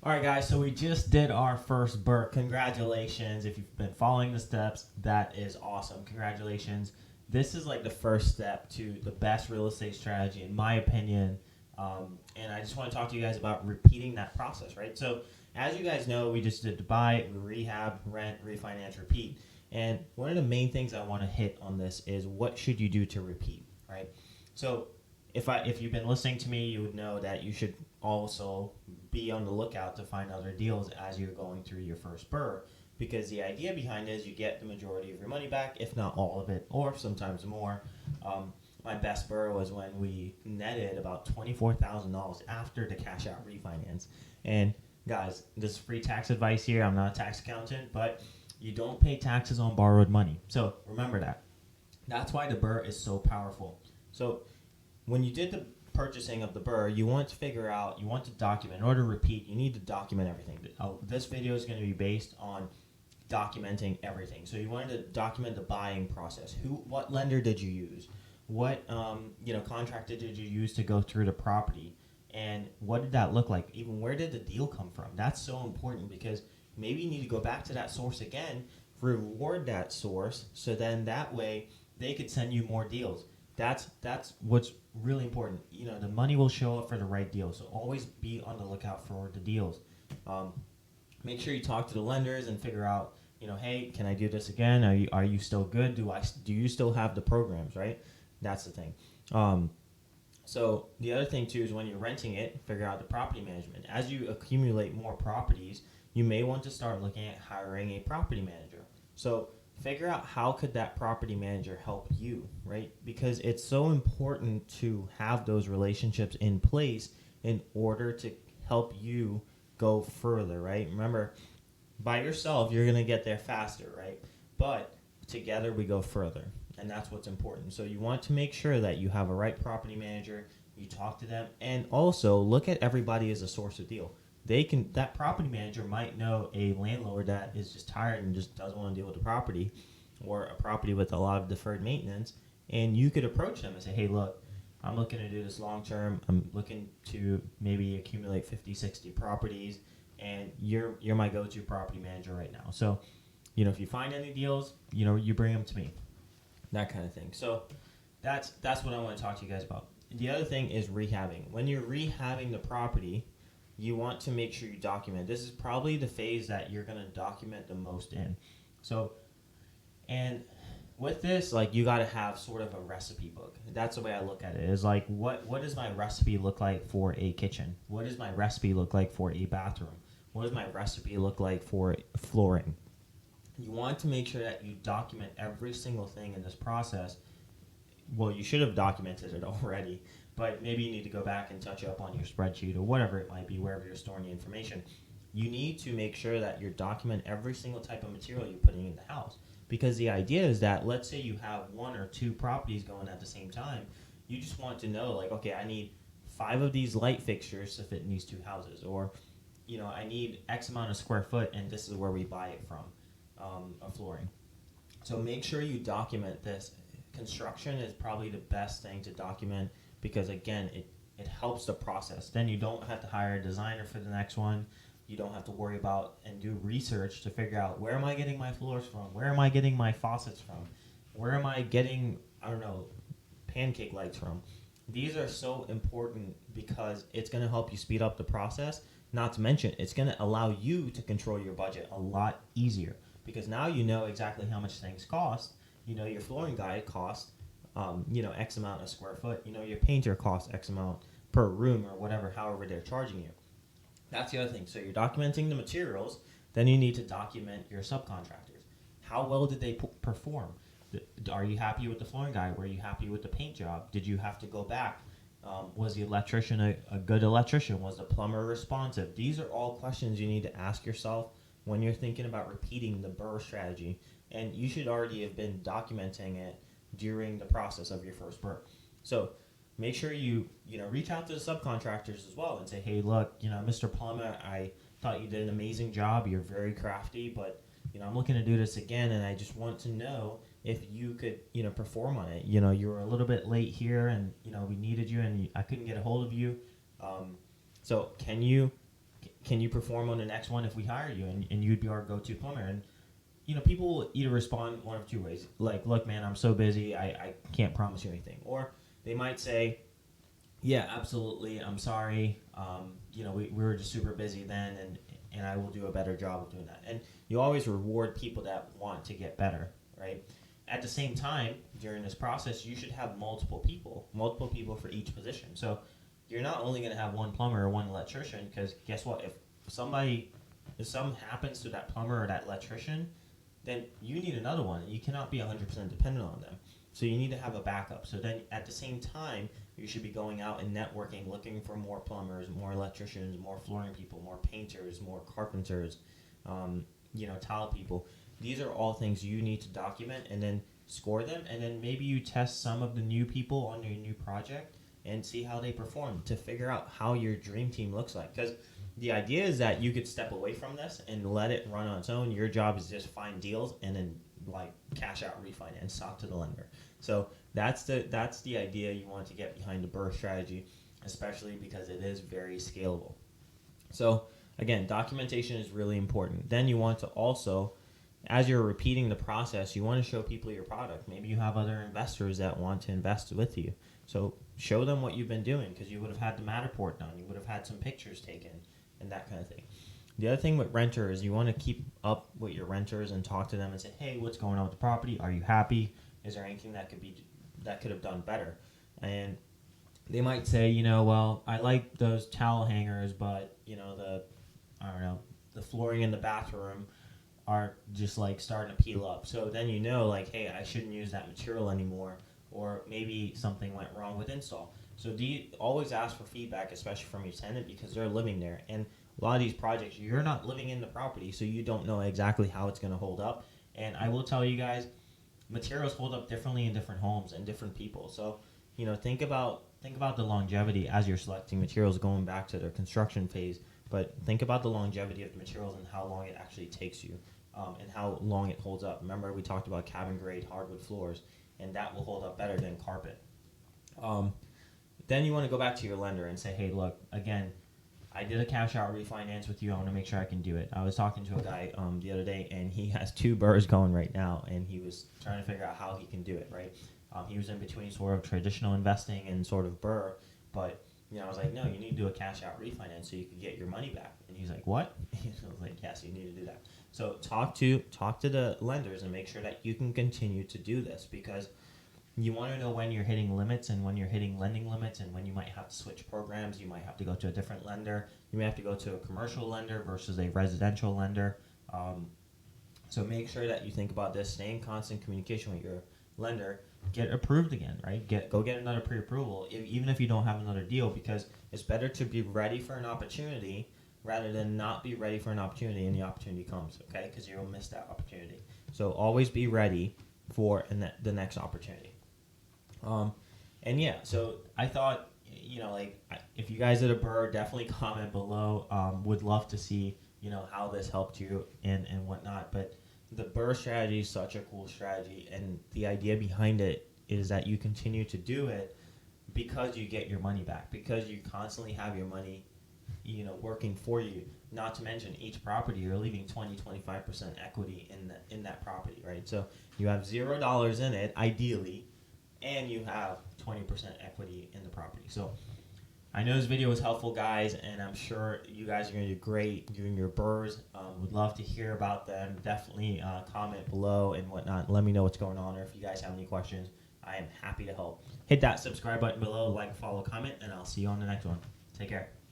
All right, guys, so we just did our first BRRRR. Congratulations. If you've been following the steps, that is awesome. Congratulations. This is like the first step to the best real estate strategy, in my opinion. And I just want to talk to you guys about repeating that process, right? So, as you guys know, we just did the buy, rehab, rent, refinance, repeat. And one of the main things I want to hit on this is what should you do to repeat, right? So, if you've been listening to me, you would know that you should also be on the lookout to find other deals as you're going through your first BRRRR, because the idea behind it is you get the majority of your money back, if not all of it, or sometimes more. My best BRRRR was when we netted about $24,000 after the cash out refinance. And guys, this is free tax advice here. I'm not a tax accountant, but you don't pay taxes on borrowed money. So remember that. That's why the BRRRR is so powerful. So when you did the purchasing of the BRRRR, you want to figure out, you want to document. In order to repeat, you need to document everything. This video is going to be based on documenting everything. So you wanted to document the buying process. What lender did you use? What contractor did you use to go through the property? And what did that look like? Even where did the deal come from? That's so important, because maybe you need to go back to that source again, reward that source, so then that way they could send you more deals. That's what's really important. The money will show up for the right deal. So always be on the lookout for the deals. Make sure you talk to the lenders and figure out, hey, can I do this again? Are you still good? Do you still have the programs, right? That's the thing. So the other thing too is when you're renting it, figure out the property management. As you accumulate more properties, you may want to start looking at hiring a property manager. So figure out how could that property manager help you, right? Because it's so important to have those relationships in place in order to help you go further, right? Remember, by yourself, you're going to get there faster, right? But together we go further, and that's what's important. So you want to make sure that you have a right property manager, you talk to them, and also look at everybody as a source of deal. That property manager might know a landlord that is just tired and just doesn't want to deal with the property, or a property with a lot of deferred maintenance, and you could approach them and say, hey, look, I'm looking to do this long term. I'm looking to maybe accumulate 50, 60 properties, and you're my go-to property manager right now. So, if you find any deals, you bring them to me, that kind of thing. So that's what I want to talk to you guys about. The other thing is rehabbing. When you're rehabbing the property, you want to make sure you document. This is probably the phase that you're going to document the most in. So, and with this, like, you got to have sort of a recipe book. That's the way I look at it. Is like, what does my recipe look like for a kitchen? What does my recipe look like for a bathroom? What does my recipe look like for flooring? You want to make sure that you document every single thing in this process. Well, you should have documented it already, but maybe you need to go back and touch up on your spreadsheet or whatever it might be, wherever you're storing the information. You need to make sure that you document every single type of material you're putting in the house. Because the idea is that, let's say you have one or two properties going at the same time, you just want to know, like, okay, I need 5 of these light fixtures to fit in these 2 houses, or I need X amount of square foot, and this is where we buy it from, a flooring. So make sure you document this. Construction is probably the best thing to document, because again, it helps the process. Then you don't have to hire a designer for the next one. You don't have to worry about and do research to figure out, where am I getting my floors from? Where am I getting my faucets from? Where am I getting, pancake lights from? These are so important because it's going to help you speed up the process. Not to mention, it's going to allow you to control your budget a lot easier, because now you know exactly how much things cost. Your flooring guy costs, X amount a square foot. Your painter costs X amount per room, or whatever, however they're charging you. That's the other thing. So you're documenting the materials. Then you need to document your subcontractors. How well did they perform? Are you happy with the flooring guy? Were you happy with the paint job? Did you have to go back? Was the electrician a good electrician? Was the plumber responsive? These are all questions you need to ask yourself when you're thinking about repeating the BRRRR strategy. And you should already have been documenting it during the process of your first BRRRR. So make sure you reach out to the subcontractors as well and say, hey, look, Mr. Plumber, I thought you did an amazing job. You're very crafty, but I'm looking to do this again, and I just want to know if you could perform on it. You were a little bit late here, and we needed you, and I couldn't get a hold of you. So can you can you perform on the next one if we hire you? And you'd be our go-to plumber. And people will either respond one of two ways. Like, look, man, I'm so busy, I can't promise you anything. Or they might say, yeah, absolutely, I'm sorry. We were just super busy then, and I will do a better job of doing that. And you always reward people that want to get better, right? At the same time, during this process, you should have multiple people for each position. So you're not only going to have one plumber or one electrician, because guess what? If something happens to that plumber or that electrician, then you need another one. You cannot be 100% dependent on them. So you need to have a backup. So then at the same time, you should be going out and networking, looking for more plumbers, more electricians, more flooring people, more painters, more carpenters, tile people. These are all things you need to document and then score them. And then maybe you test some of the new people on your new project and see how they perform to figure out how your dream team looks like. Because the idea is that you could step away from this and let it run on its own. Your job is just find deals and then cash out, refinance, talk to the lender. So that's the idea you want to get behind the BRRRR strategy, especially because it is very scalable. So again, documentation is really important. Then you want to also, as you're repeating the process, you want to show people your product. Maybe you have other investors that want to invest with you. So show them what you've been doing, because you would have had the Matterport done. You would have had some pictures taken and that kind of thing. The other thing with renters, you want to keep up with your renters and talk to them and say, hey, what's going on with the property? Are you happy? Is there anything that could have done better? And they might say, well, I like those towel hangers, but the flooring in the bathroom are just starting to peel up. So then hey, I shouldn't use that material anymore, or maybe something went wrong with install. So always ask for feedback, especially from your tenant, because they're living there. And a lot of these projects, you're not living in the property, so you don't know exactly how it's going to hold up. And I will tell you guys, materials hold up differently in different homes and different people. So, think about the longevity as you're selecting materials, going back to their construction phase. But think about the longevity of the materials and how long it actually takes you, and how long it holds up. Remember, we talked about cabin grade hardwood floors, and that will hold up better than carpet. Then you want to go back to your lender and say, hey, look, again, I did a cash out refinance with you. I want to make sure I can do it. I was talking to a guy the other day, and he has 2 BRRRRs going right now, and he was trying to figure out how he can do it, right? He was in between sort of traditional investing and sort of BRRRR, but I was like, no, you need to do a cash out refinance so you can get your money back. And he's like, what? I was like, yes, you need to do that. So talk to the lenders and make sure that you can continue to do this, because you want to know when you're hitting limits and when you're hitting lending limits, and when you might have to switch programs. You might have to go to a different lender. You may have to go to a commercial lender versus a residential lender. So make sure that you think about this. Stay in constant communication with your lender. Get approved again, right? Go get another pre-approval, even if you don't have another deal, because it's better to be ready for an opportunity rather than not be ready for an opportunity and the opportunity comes, okay? Because you'll miss that opportunity. So always be ready for the next opportunity. So I thought, if you guys did a BRRRR, definitely comment below. Would love to see, how this helped you and whatnot. But the BRRRR strategy is such a cool strategy, and the idea behind it is that you continue to do it because you get your money back, because you constantly have your money, working for you. Not to mention, each property, you're leaving 20-25% equity in that property, right? So you have $0 in it, ideally, and you have 20% equity in the property. So I know this video was helpful, guys, and I'm sure you guys are going to do great doing your BRRRRs. Would love to hear about them. Definitely comment below and whatnot. Let me know what's going on, or if you guys have any questions, I am happy to help. Hit that subscribe button below, like, follow, comment, and I'll see you on the next one. Take care.